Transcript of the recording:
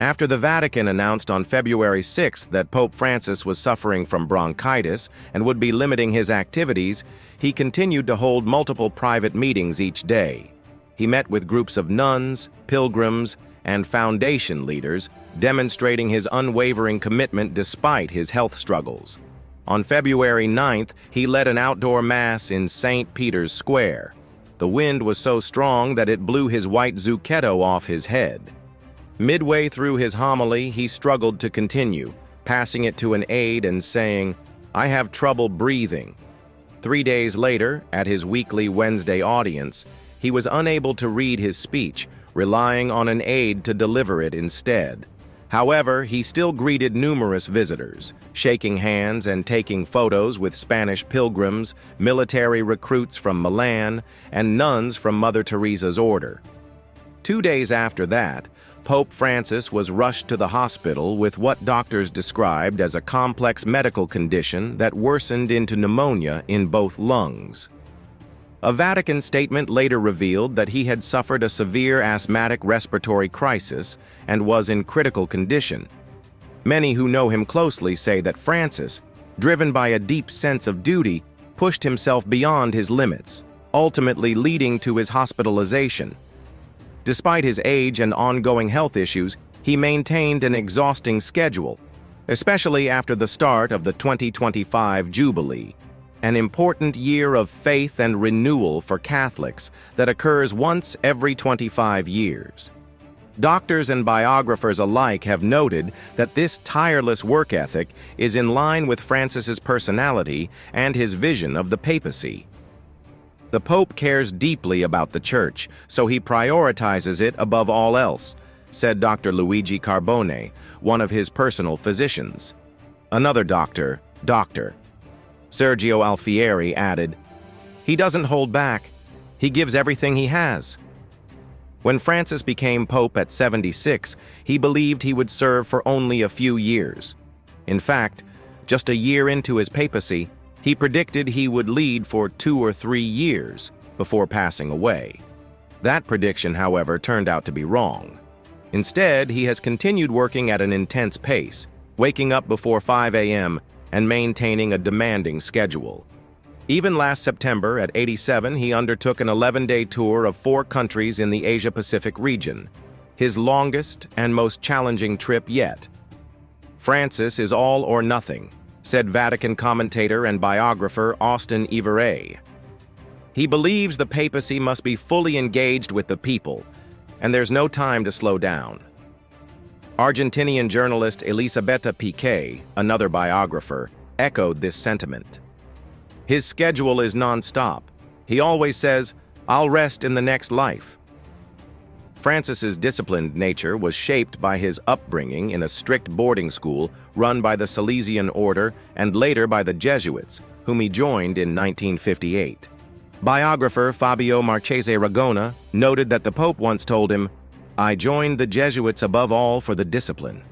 After the Vatican announced on February 6 that Pope Francis was suffering from bronchitis and would be limiting his activities, he continued to hold multiple private meetings each day. He met with groups of nuns, pilgrims, and foundation leaders, demonstrating his unwavering commitment despite his health struggles. On February 9th, he led an outdoor mass in St. Peter's Square. The wind was so strong that it blew his white zucchetto off his head. Midway through his homily, he struggled to continue, passing it to an aide and saying, "I have trouble breathing." 3 days later, at his weekly Wednesday audience, he was unable to read his speech, relying on an aide to deliver it instead. However, he still greeted numerous visitors, shaking hands and taking photos with Spanish pilgrims, military recruits from Milan, and nuns from Mother Teresa's order. 2 days after that, Pope Francis was rushed to the hospital with what doctors described as a complex medical condition that worsened into pneumonia in both lungs. A Vatican statement later revealed that he had suffered a severe asthmatic respiratory crisis and was in critical condition. Many who know him closely say that Francis, driven by a deep sense of duty, pushed himself beyond his limits, ultimately leading to his hospitalization. Despite his age and ongoing health issues, he maintained an exhausting schedule, especially after the start of the 2025 Jubilee, an important year of faith and renewal for Catholics that occurs once every 25 years. Doctors and biographers alike have noted that this tireless work ethic is in line with Francis's personality and his vision of the papacy. The Pope cares deeply about the Church, so he prioritizes it above all else, said Dr. Luigi Carbone, one of his personal physicians. Another doctor, Dr. Sergio Alfieri, added, "He doesn't hold back. He gives everything he has." When Francis became Pope at 76, he believed he would serve for only a few years. In fact, just a year into his papacy, he predicted he would lead for 2 or 3 years before passing away. That prediction, however, turned out to be wrong. Instead, he has continued working at an intense pace, waking up before 5 a.m. and maintaining a demanding schedule. Even last September, at 87, he undertook an 11-day tour of 4 countries in the Asia-Pacific region, his longest and most challenging trip yet. Francis is all or nothing, said Vatican commentator and biographer Austin Everett. He believes the papacy must be fully engaged with the people, and there's no time to slow down. Argentinian journalist Elisabetta Piqué, another biographer, echoed this sentiment. His schedule is non-stop. He always says, "I'll rest in the next life." Francis's disciplined nature was shaped by his upbringing in a strict boarding school run by the Salesian order and later by the Jesuits, whom he joined in 1958. Biographer Fabio Marchese Ragona noted that the Pope once told him, "I joined the Jesuits above all for the discipline."